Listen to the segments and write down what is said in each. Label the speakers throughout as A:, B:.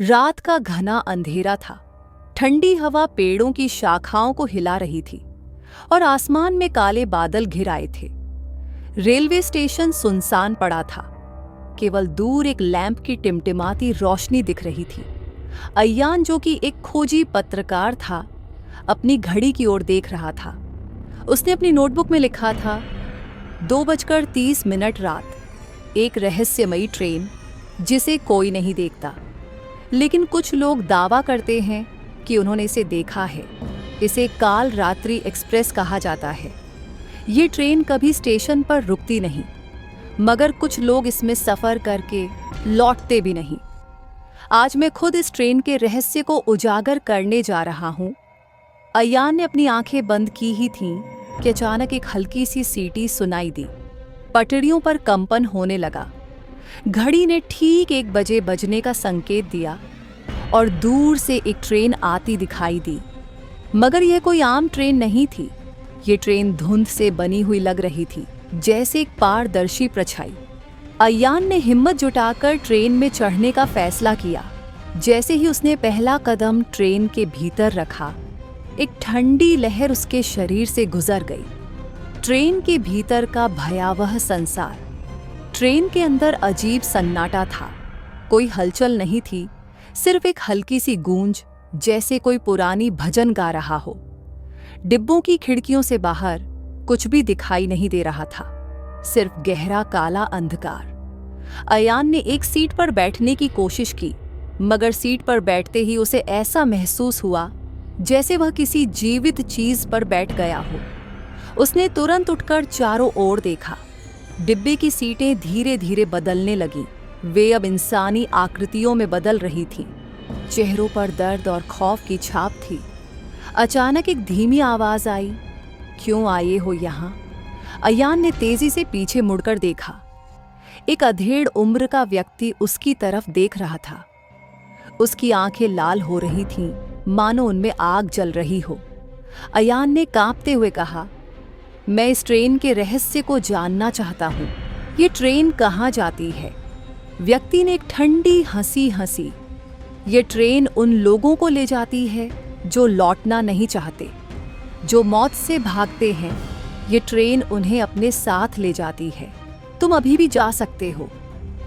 A: रात का घना अंधेरा था। ठंडी हवा पेड़ों की शाखाओं को हिला रही थी और आसमान में काले बादल घिर आए थे। रेलवे स्टेशन सुनसान पड़ा था। केवल दूर एक लैंप की टिमटिमाती रोशनी दिख रही थी। अय्यान, जो कि एक खोजी पत्रकार था, अपनी घड़ी की ओर देख रहा था। उसने अपनी नोटबुक में लिखा था, 2:30 रात, एक रहस्यमयी ट्रेन जिसे कोई नहीं देखता, लेकिन कुछ लोग दावा करते हैं कि उन्होंने इसे देखा है। इसे काल रात्रि एक्सप्रेस कहा जाता है। ये ट्रेन कभी स्टेशन पर रुकती नहीं, मगर कुछ लोग इसमें सफ़र करके लौटते भी नहीं। आज मैं खुद इस ट्रेन के रहस्य को उजागर करने जा रहा हूँ। अय्यान ने अपनी आंखें बंद की ही थीं कि अचानक एक हल्की सी सीटी सुनाई दी। पटरियों पर कंपन होने लगा। घड़ी ने ठीक 1 बजे बजने का संकेत दिया और दूर से एक ट्रेन आती दिखाई दी। मगर यह कोई आम ट्रेन नहीं थी। ये ट्रेन धुंध से बनी हुई लग रही थी, जैसे एक पारदर्शी परछाई। अय्यान ने हिम्मत जुटाकर ट्रेन में चढ़ने का फैसला किया। जैसे ही उसने पहला कदम ट्रेन के भीतर रखा, एक ठंडी लहर उसके शरीर से गुजर गई। ट्रेन के भीतर का भयावह संसार। ट्रेन के अंदर अजीब सन्नाटा था। कोई हलचल नहीं थी, सिर्फ एक हल्की सी गूंज, जैसे कोई पुरानी भजन गा रहा हो। डिब्बों की खिड़कियों से बाहर कुछ भी दिखाई नहीं दे रहा था, सिर्फ गहरा काला अंधकार। अय्यान ने एक सीट पर बैठने की कोशिश की, मगर सीट पर बैठते ही उसे ऐसा महसूस हुआ जैसे वह किसी जीवित चीज पर बैठ गया हो। उसने तुरंत उठकर चारों ओर देखा। डिब्बे की सीटें धीरे धीरे बदलने लगीं। वे अब इंसानी आकृतियों में बदल रही थीं। चेहरों पर दर्द और खौफ की छाप थी। अचानक एक धीमी आवाज आई, क्यों आए हो यहाँ? अय्यान ने तेजी से पीछे मुड़कर देखा। एक अधेड़ उम्र का व्यक्ति उसकी तरफ देख रहा था। उसकी आंखें लाल हो रही थीं, मानो उनमें आग जल रही हो। अय्यान ने कांपते हुए कहा, मैं इस ट्रेन के रहस्य को जानना चाहता हूँ। ये ट्रेन कहाँ जाती है? व्यक्ति ने एक ठंडी हंसी हंसी। ये ट्रेन उन लोगों को ले जाती है जो लौटना नहीं चाहते, जो मौत से भागते हैं। ये ट्रेन उन्हें अपने साथ ले जाती है। तुम अभी भी जा सकते हो।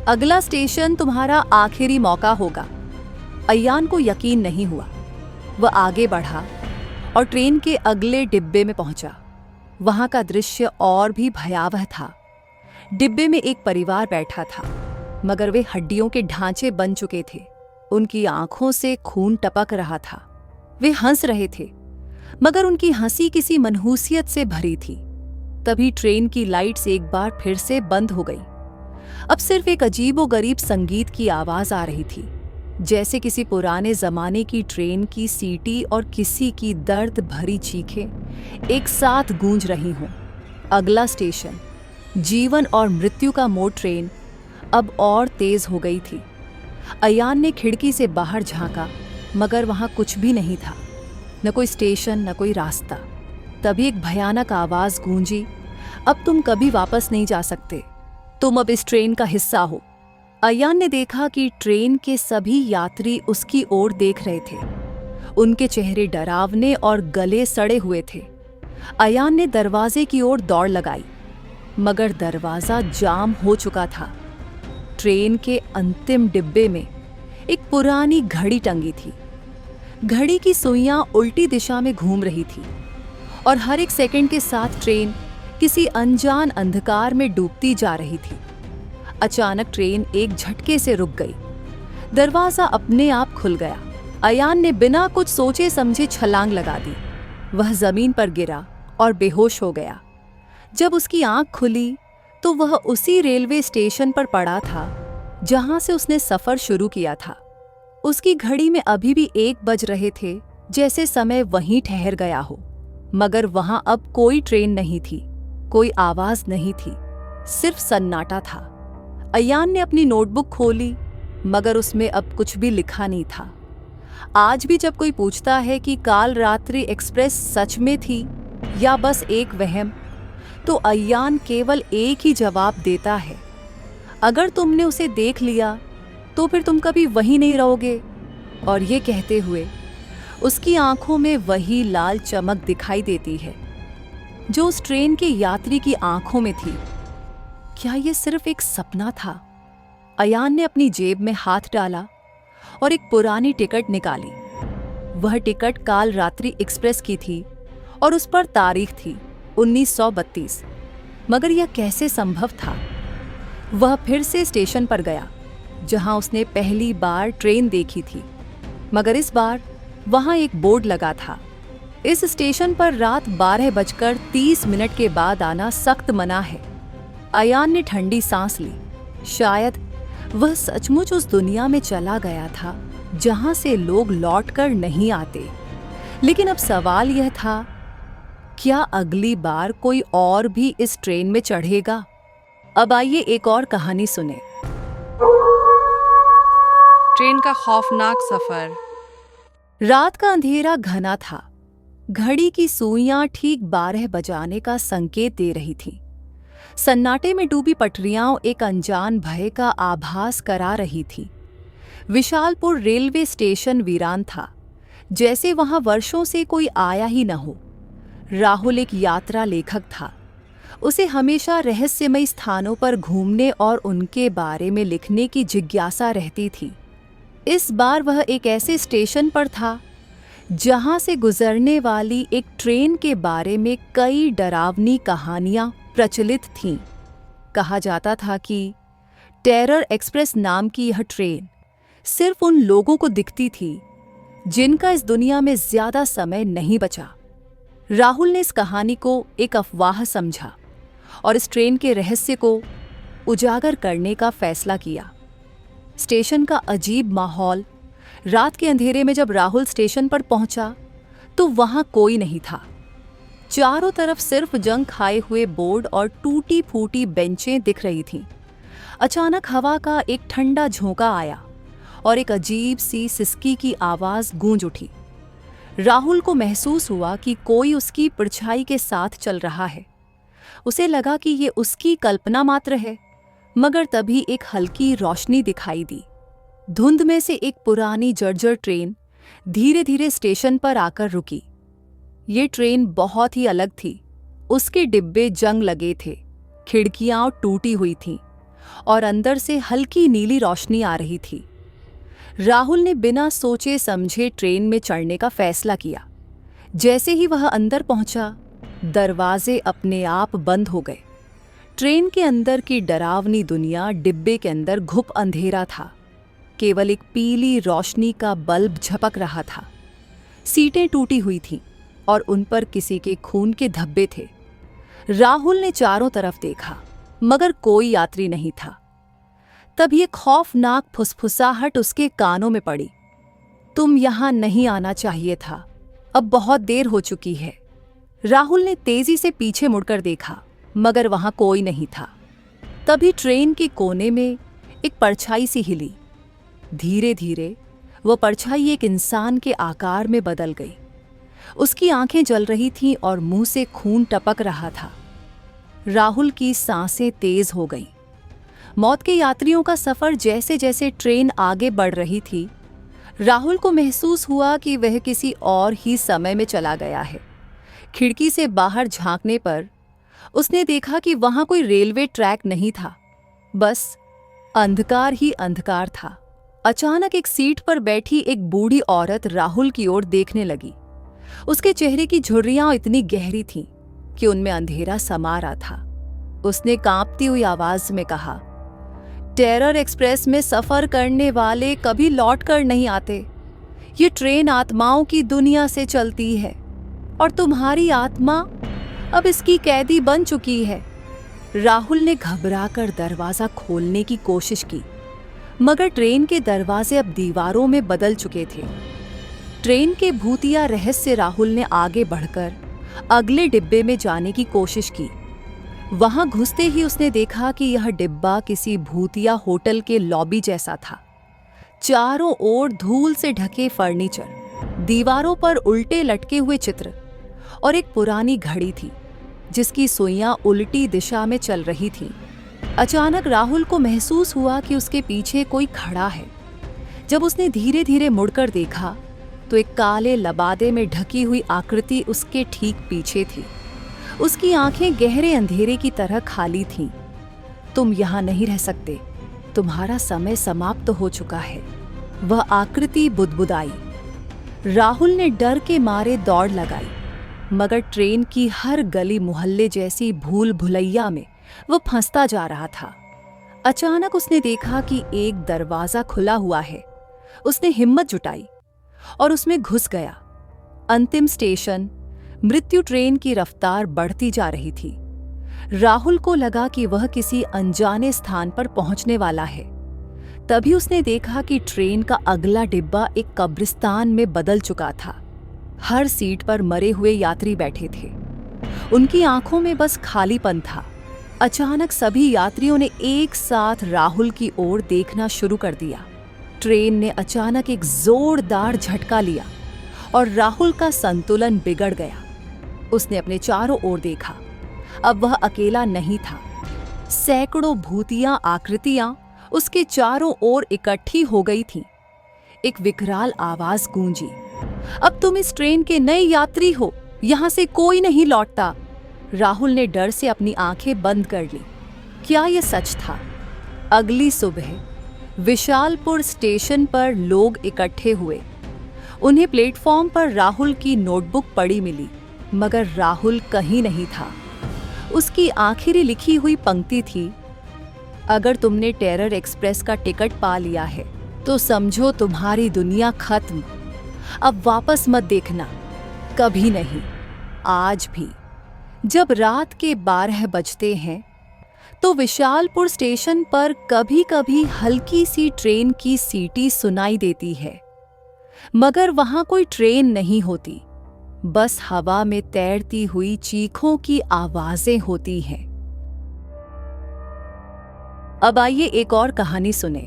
A: अगला स्टेशन तुम्हारा आखिरी मौका होगा। अय्यान को यकीन नहीं हुआ। वह आगे बढ़ा और ट्रेन के अगले डिब्बे में पहुंचा। वहां का दृश्य और भी भयावह था। डिब्बे में एक परिवार बैठा था, मगर वे हड्डियों के ढांचे बन चुके थे। उनकी आंखों से खून टपक रहा था। वे हंस रहे थे, मगर उनकी हंसी किसी मनहूसियत से भरी थी। तभी ट्रेन की लाइट्स एक बार फिर से बंद हो गई। अब सिर्फ एक अजीबोगरीब संगीत की आवाज आ रही थी, जैसे किसी पुराने जमाने की ट्रेन की सीटी और किसी की दर्द भरी चीखें एक साथ गूंज रही हों। अगला स्टेशन, जीवन और मृत्यु का मोड़ ट्रेन, अब और तेज हो गई थी। अय्यान ने खिड़की से बाहर झांका, मगर वहां कुछ भी नहीं था। न कोई स्टेशन, न कोई रास्ता। तभी एक भयानक आवाज गूंजी, अब तुम कभी वापस नहीं जा सकते। तुम अब इस ट्रेन का हिस्सा हो। अय्यान ने देखा कि ट्रेन के सभी यात्री उसकी ओर देख रहे थे। उनके चेहरे डरावने और गले सड़े हुए थे। अय्यान ने दरवाजे की ओर दौड़ लगाई, मगर दरवाजा जाम हो चुका था। ट्रेन के अंतिम डिब्बे में एक पुरानी घड़ी टंगी थी। घड़ी की सुइयां उल्टी दिशा में घूम रही थी और हर एक सेकंड के साथ ट्रेन किसी अनजान अंधकार में डूबती जा रही थी। अचानक ट्रेन एक झटके से रुक गई। दरवाजा अपने आप खुल गया। अय्यान ने बिना कुछ सोचे समझे छलांग लगा दी। वह जमीन पर गिरा और बेहोश हो गया। जब उसकी आंख खुली तो वह उसी रेलवे स्टेशन पर पड़ा था जहां से उसने सफर शुरू किया था। उसकी घड़ी में अभी भी 1 बज रहे थे, जैसे समय वहीं ठहर गया हो। मगर वहां अब कोई ट्रेन नहीं थी, कोई आवाज नहीं थी, सिर्फ सन्नाटा था। अय्यान ने अपनी नोटबुक खोली, मगर उसमें अब कुछ भी लिखा नहीं था। आज भी जब कोई पूछता है कि काल रात्रि एक्सप्रेस सच में थी या बस एक वहम, तो अय्यान केवल एक ही जवाब देता है, अगर तुमने उसे देख लिया तो फिर तुम कभी वहीं नहीं रहोगे और ये कहते हुए उसकी आंखों में वही लाल चमक दिखाई देती है जो उस ट्रेन के यात्री की आंखों में थी। क्या ये सिर्फ एक सपना था? अयान ने अपनी जेब में हाथ डाला और एक पुरानी टिकट निकाली। वह टिकट काल रात्रि एक्सप्रेस की थी और उस पर तारीख थी 1932। मगर यह कैसे संभव था? वह फिर से स्टेशन पर गया जहां उसने पहली बार ट्रेन देखी थी, मगर इस बार वहां एक बोर्ड लगा था, इस स्टेशन पर रात 12:30 के बाद आना सख्त मना है। अयान ने ठंडी सांस ली। शायद वह सचमुच उस दुनिया में चला गया था जहां से लोग लौटकर नहीं आते। लेकिन अब सवाल यह था, क्या अगली बार कोई और भी इस ट्रेन में चढ़ेगा? अब आइए एक और कहानी सुने।
B: ट्रेन का खौफनाक सफर।
A: रात का अंधेरा घना था। घड़ी की सुइयां ठीक 12 बजाने का संकेत दे रही थीं। सन्नाटे में डूबी पटरियां एक अनजान भय का आभास करा रही थी। विशालपुर रेलवे स्टेशन वीरान था, जैसे वहां वर्षों से कोई आया ही न हो। राहुल एक यात्रा लेखक था। उसे हमेशा रहस्यमय स्थानों पर घूमने और उनके बारे में लिखने की जिज्ञासा रहती थी। इस बार वह एक ऐसे स्टेशन पर था जहां से गुजरने वाली एक ट्रेन के बारे में कई डरावनी कहानियां प्रचलित थीं। कहा जाता था कि टेरर एक्सप्रेस नाम की यह ट्रेन सिर्फ उन लोगों को दिखती थी जिनका इस दुनिया में ज्यादा समय नहीं बचा। राहुल ने इस कहानी को एक अफवाह समझा और इस ट्रेन के रहस्य को उजागर करने का फैसला किया। स्टेशन का अजीब माहौल। रात के अंधेरे में जब राहुल स्टेशन पर पहुंचा तो वहां कोई नहीं था। चारों तरफ सिर्फ जंग खाए हुए बोर्ड और टूटी फूटी बेंचें दिख रही थीं। अचानक हवा का एक ठंडा झोंका आया और एक अजीब सी सिसकी की आवाज गूंज उठी। राहुल को महसूस हुआ कि कोई उसकी परछाई के साथ चल रहा है। उसे लगा कि ये उसकी कल्पना मात्र है, मगर तभी एक हल्की रोशनी दिखाई दी। धुंध में से एक पुरानी जर्जर ट्रेन धीरे धीरे स्टेशन पर आकर रुकी। ये ट्रेन बहुत ही अलग थी। उसके डिब्बे जंग लगे थे, खिड़कियां टूटी हुई थीं और अंदर से हल्की नीली रोशनी आ रही थी। राहुल ने बिना सोचे समझे ट्रेन में चढ़ने का फैसला किया। जैसे ही वह अंदर पहुंचा, दरवाजे अपने आप बंद हो गए। ट्रेन के अंदर की डरावनी दुनिया डिब्बे के अंदर घुप अंधेरा था। केवल एक पीली रोशनी का बल्ब झपक रहा था। सीटें टूटी हुई थीं और उन पर किसी के खून के धब्बे थे। राहुल ने चारों तरफ देखा, मगर कोई यात्री नहीं था। तब एक खौफनाक फुसफुसाहट उसके कानों में पड़ी। तुम यहां नहीं आना चाहिए था, अब बहुत देर हो चुकी है। राहुल ने तेजी से पीछे मुड़कर देखा, मगर वहां कोई नहीं था। तभी ट्रेन के कोने में एक परछाई सी हिली। धीरे धीरे वह परछाई एक इंसान के आकार में बदल गई। उसकी आंखें जल रही थीं और मुंह से खून टपक रहा था। राहुल की सांसें तेज हो गईं। मौत के यात्रियों का सफर जैसे जैसे ट्रेन आगे बढ़ रही थी, राहुल को महसूस हुआ कि वह किसी और ही समय में चला गया है। खिड़की से बाहर झांकने पर उसने देखा कि वहां कोई रेलवे ट्रैक नहीं था, बस अंधकार ही अंधकार था। अचानक एक सीट पर बैठी एक बूढ़ी औरत राहुल की ओर देखने लगी। उसके चेहरे की झुर्रियां इतनी गहरी थीं कि उनमें अंधेरा समा रहा था। उसने कांपती हुई आवाज में कहा, टेरर एक्सप्रेस में सफर करने वाले कभी लौट कर नहीं आते। ये ट्रेन आत्माओं की दुनिया से चलती है और तुम्हारी आत्मा अब इसकी कैदी बन चुकी है। राहुल ने घबराकर दरवाजा खोलने की कोशिश की, मगर ट्रेन के दरवाजे अब दीवारों में बदल चुके थे। ट्रेन के भूतिया रहस्य राहुल ने आगे बढ़कर अगले डिब्बे में जाने की कोशिश की। वहां घुसते ही उसने देखा कि यह डिब्बा किसी भूतिया होटल के लॉबी जैसा था। चारों ओर धूल से ढके फर्नीचर, दीवारों पर उल्टे लटके हुए चित्र और एक पुरानी घड़ी थी जिसकी सुइयां उल्टी दिशा में चल रही थीं। अचानक राहुल को महसूस हुआ कि उसके पीछे कोई खड़ा है, जब उसने धीरे धीरे मुड़कर देखा तो एक काले लबादे में ढकी हुई आकृति उसके ठीक पीछे थी। उसकी आंखें गहरे अंधेरे की तरह खाली थीं। तुम यहाँ नहीं रह सकते, तुम्हारा समय समाप्त हो चुका है, वह आकृति बुदबुदाई। राहुल ने डर के मारे दौड़ लगाई, मगर ट्रेन की हर गली मोहल्ले जैसी भूल भुलैया में वह फंसता जा रहा था। अचानक उसने देखा कि एक दरवाजा खुला हुआ है। उसने हिम्मत जुटाई और उसमें घुस गया। अंतिम स्टेशन मृत्यु ट्रेन की रफ्तार बढ़ती जा रही थी। राहुल को लगा कि वह किसी अनजाने स्थान पर पहुंचने वाला है। तभी उसने देखा कि ट्रेन का अगला डिब्बा एक कब्रिस्तान में बदल चुका था। हर सीट पर मरे हुए यात्री बैठे थे। उनकी आंखों में बस खालीपन था। अचानक सभी यात्रियों ने एक साथ राहुल की ओर देखना शुरू कर दिया। ट्रेन ने अचानक एक जोरदार झटका लिया और राहुल का संतुलन बिगड़ गया। उसने अपने चारों ओर देखा। अब वह अकेला नहीं था। सैकड़ों भूतिया आकृतियां उसके चारों ओर इकट्ठी हो गई थीं। एक विकराल आवाज गूंजी, अब तुम इस ट्रेन के नए यात्री हो, यहां से कोई नहीं लौटता। राहुल ने डर से अपनी आंखें बंद कर ली। क्या यह सच था? अगली सुबह विशालपुर स्टेशन पर लोग इकट्ठे हुए। उन्हें प्लेटफॉर्म पर राहुल की नोटबुक पड़ी मिली, मगर राहुल कहीं नहीं था। उसकी आखिरी लिखी हुई पंक्ति थी, अगर तुमने टेरर एक्सप्रेस का टिकट पा लिया है तो समझो तुम्हारी दुनिया खत्म। अब वापस मत देखना, कभी नहीं। आज भी जब रात के 12 बजते हैं तो विशालपुर स्टेशन पर कभी कभी हल्की सी ट्रेन की सीटी सुनाई देती है, मगर वहां कोई ट्रेन नहीं होती, बस हवा में तैरती हुई चीखों की आवाजें होती हैं। अब आइए एक और कहानी सुने।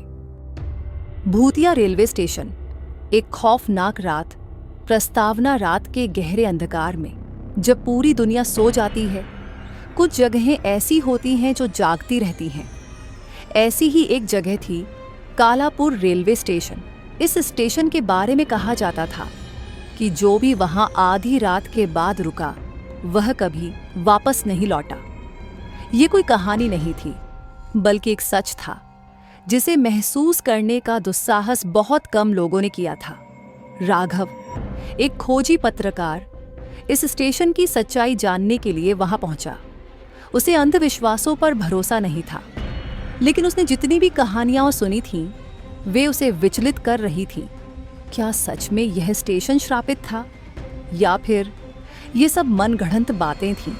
A: भूतिया रेलवे स्टेशन। एक खौफनाक रात, प्रस्तावना रात के गहरे अंधकार में, जब पूरी दुनिया सो जाती है, कुछ जगहें ऐसी होती हैं जो जागती रहती हैं। ऐसी ही एक जगह थी कालापुर रेलवे स्टेशन। इस स्टेशन के बारे में कहा जाता था कि जो भी वहां आधी रात के बाद रुका वह कभी वापस नहीं लौटा। ये कोई कहानी नहीं थी, बल्कि एक सच था जिसे महसूस करने का दुस्साहस बहुत कम लोगों ने किया था। राघव, एक खोजी पत्रकार, इस स्टेशन की सच्चाई जानने के लिए वहां पहुंचा। उसे अंधविश्वासों पर भरोसा नहीं था, लेकिन उसने जितनी भी कहानियां सुनी थीं, वे उसे विचलित कर रही थीं। क्या सच में यह स्टेशन श्रापित था, या फिर ये सब मनगढ़ंत बातें थीं?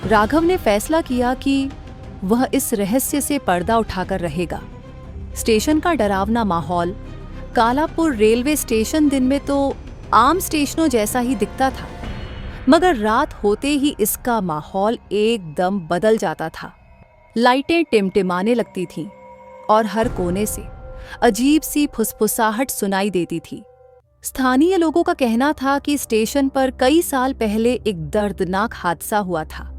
A: राघव ने फैसला किया कि वह इस रहस्य से पर्दा उठाकर रहेगा। स्टेशन का डरावना माहौल। कालापुर रेलवे स्टेशन दिन में तो आम स्टेशनों जैसा ही दिखता था, मगर रात होते ही इसका माहौल एकदम बदल जाता था। लाइटें टिमटिमाने लगती थीं और हर कोने से अजीब सी फुसफुसाहट सुनाई देती थी। स्थानीय लोगों का कहना था कि स्टेशन पर कई साल पहले एक दर्दनाक हादसा हुआ था,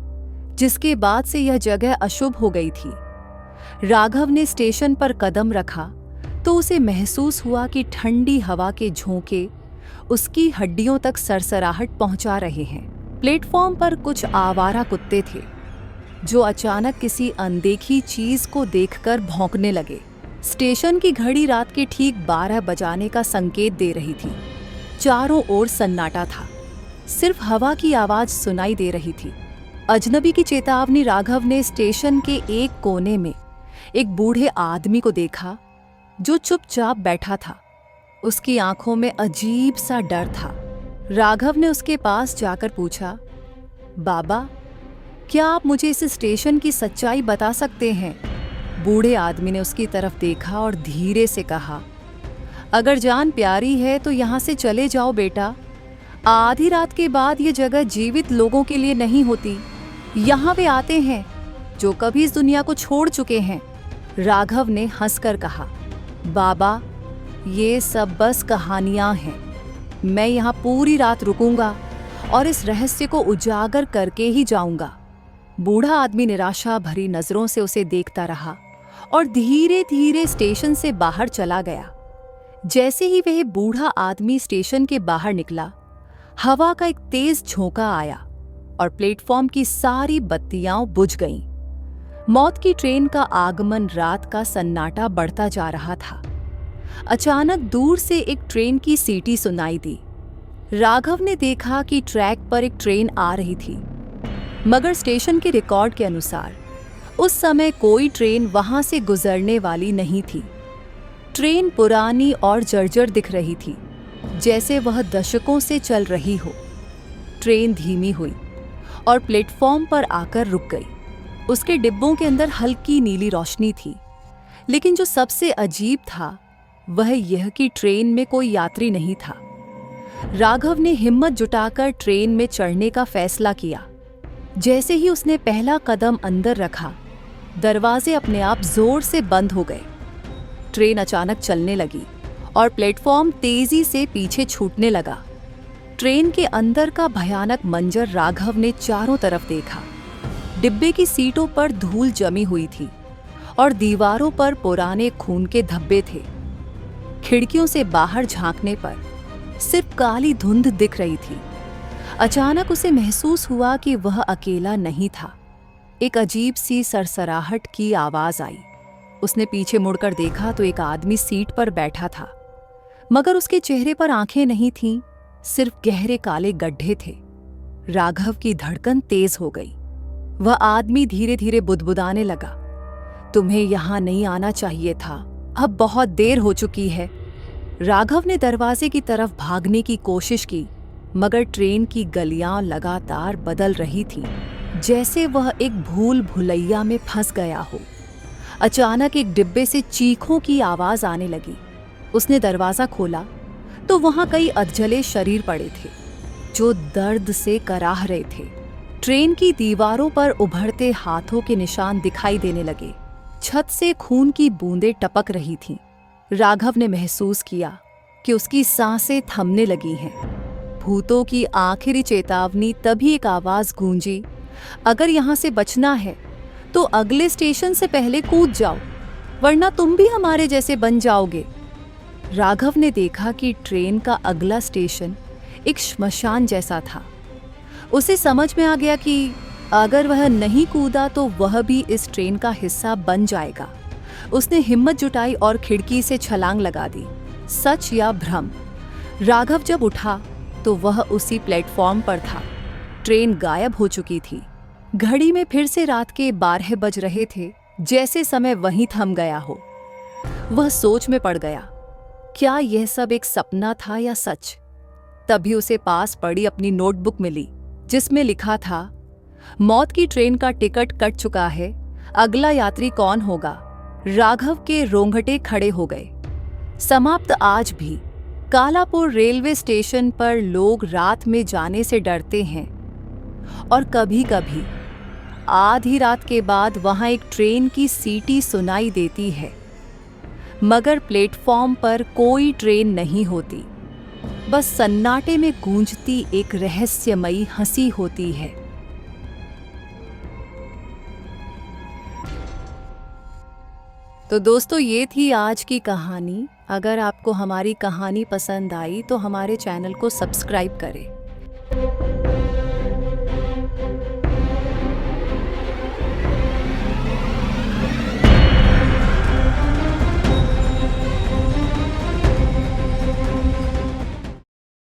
A: जिसके बाद से यह जगह अशुभ हो गई थी। राघव ने स्टेशन पर कदम रखा तो उसे महसूस हुआ कि ठंडी हवा के झोंके उसकी हड्डियों तक सरसराहट पहुंचा रहे हैं। प्लेटफॉर्म पर कुछ आवारा कुत्ते थे जो अचानक किसी अनदेखी चीज को देखकर भौंकने लगे। स्टेशन की घड़ी रात के ठीक 12 बजाने का संकेत दे रही थी। चारों ओर सन्नाटा था, सिर्फ हवा की आवाज सुनाई दे रही थी। अजनबी की चेतावनी। राघव ने स्टेशन के एक कोने में एक बूढ़े आदमी को देखा जो चुपचाप बैठा था। उसकी आंखों में अजीब सा डर था। राघव ने उसके पास जाकर पूछा, बाबा, क्या आप मुझे इस स्टेशन की सच्चाई बता सकते हैं? बूढ़े आदमी ने उसकी तरफ देखा और धीरे से कहा, अगर जान प्यारी है तो यहाँ से चले जाओ बेटा। आधी रात के बाद ये जगह जीवित लोगों के लिए नहीं होती। यहाँ वे आते हैं जो कभी इस दुनिया को छोड़ चुके हैं। राघव ने हंसकर कहा, बाबा, ये सब बस कहानियां हैं। मैं यहाँ पूरी रात रुकूंगा और इस रहस्य को उजागर करके ही जाऊंगा। बूढ़ा आदमी निराशा भरी नजरों से उसे देखता रहा और धीरे धीरे स्टेशन से बाहर चला गया। जैसे ही वह बूढ़ा आदमी स्टेशन के बाहर निकला, हवा का एक तेज झोंका आया और प्लेटफॉर्म की सारी बत्तियां बुझ गईं। मौत की ट्रेन का आगमन रात का सन्नाटा बढ़ता जा रहा था। अचानक दूर से एक ट्रेन की सीटी सुनाई दी। राघव ने देखा कि ट्रैक पर एक ट्रेन आ रही थी, मगर स्टेशन के रिकॉर्ड के अनुसार उस समय कोई ट्रेन वहां से गुजरने वाली नहीं थी। ट्रेन पुरानी और जर्जर दिख रही थी, जैसे वह दशकों से चल रही हो। ट्रेन धीमी हुई और प्लेटफॉर्म पर आकर रुक गई। उसके डिब्बों के अंदर हल्की नीली रोशनी थी, लेकिन जो सबसे अजीब था वह यह कि ट्रेन में कोई यात्री नहीं था। राघव ने हिम्मत जुटाकर ट्रेन में चढ़ने का फैसला किया। जैसे ही उसने पहला कदम अंदर रखा, दरवाजे अपने आप जोर से बंद हो गए। ट्रेन अचानक चलने लगी और प्लेटफॉर्म तेजी से पीछे छूटने लगा। ट्रेन के अंदर का भयानक मंजर राघव ने चारों तरफ देखा। डिब्बे की सीटों पर धूल जमी हुई थी और दीवारों पर पुराने खून के धब्बे थे। खिड़कियों से बाहर झांकने पर सिर्फ काली धुंध दिख रही थी। अचानक उसे महसूस हुआ कि वह अकेला नहीं था। एक अजीब सी सरसराहट की आवाज आई। उसने पीछे मुड़कर देखा तो एक आदमी सीट पर बैठा था, मगर उसके चेहरे पर आंखें नहीं थीं, सिर्फ गहरे काले गड्ढे थे। राघव की धड़कन तेज हो गई। वह आदमी धीरे धीरे बुदबुदाने लगा, तुम्हें यहां नहीं आना चाहिए था, अब बहुत देर हो चुकी है। राघव ने दरवाजे की तरफ भागने की कोशिश की, मगर ट्रेन की गलियां लगातार बदल रही थीं, जैसे वह एक भूल भुलैया में फंस गया हो। अचानक एक डिब्बे से चीखों की आवाज आने लगी। उसने दरवाजा खोला तो वहां कई अधजले शरीर पड़े थे, जो दर्द से कराह रहे थे। ट्रेन की दीवारों पर उभरते हाथों के निशान दिखाई देने लगे। छत से खून की बूंदें टपक रही थीं। राघव ने महसूस किया कि उसकी सांसें थमने लगी हैं। भूतों की आखिरी चेतावनी तभी एक आवाज गूंजी, अगर यहां से बचना है तो अगले स्टेशन से पहले कूद जाओ, वरना तुम भी हमारे जैसे बन जाओगे। राघव ने देखा कि ट्रेन का अगला स्टेशन एक श्मशान जैसा था। उसे समझ में आ गया कि अगर वह नहीं कूदा तो वह भी इस ट्रेन का हिस्सा बन जाएगा। उसने हिम्मत जुटाई और खिड़की से छलांग लगा दी। सच या भ्रम? राघव जब उठा तो वह उसी प्लेटफॉर्म पर था। ट्रेन गायब हो चुकी थी। घड़ी में फिर से रात के 12 बज रहे थे, जैसे समय वहीं थम गया हो। वह सोच में पड़ गया, क्या यह सब एक सपना था या सच? तभी उसे पास पड़ी अपनी नोटबुक मिली, जिसमें लिखा था, मौत की ट्रेन का टिकट कट चुका है, अगला यात्री कौन होगा? राघव के रोंगटे खड़े हो गए। समाप्त आज भी। कालापुर रेलवे स्टेशन पर लोग रात में जाने से डरते हैं और कभी-कभी आधी रात के बाद वहां एक ट्रेन की सीटी सुनाई देती है, मगर प्लेटफॉर्म पर कोई ट्रेन नहीं होती। बस सन्नाटे में गूंजती एक रहस्यमयी हंसी होती है। तो दोस्तों, ये थी आज की कहानी। अगर आपको हमारी कहानी पसंद आई तो हमारे चैनल को सब्सक्राइब करें।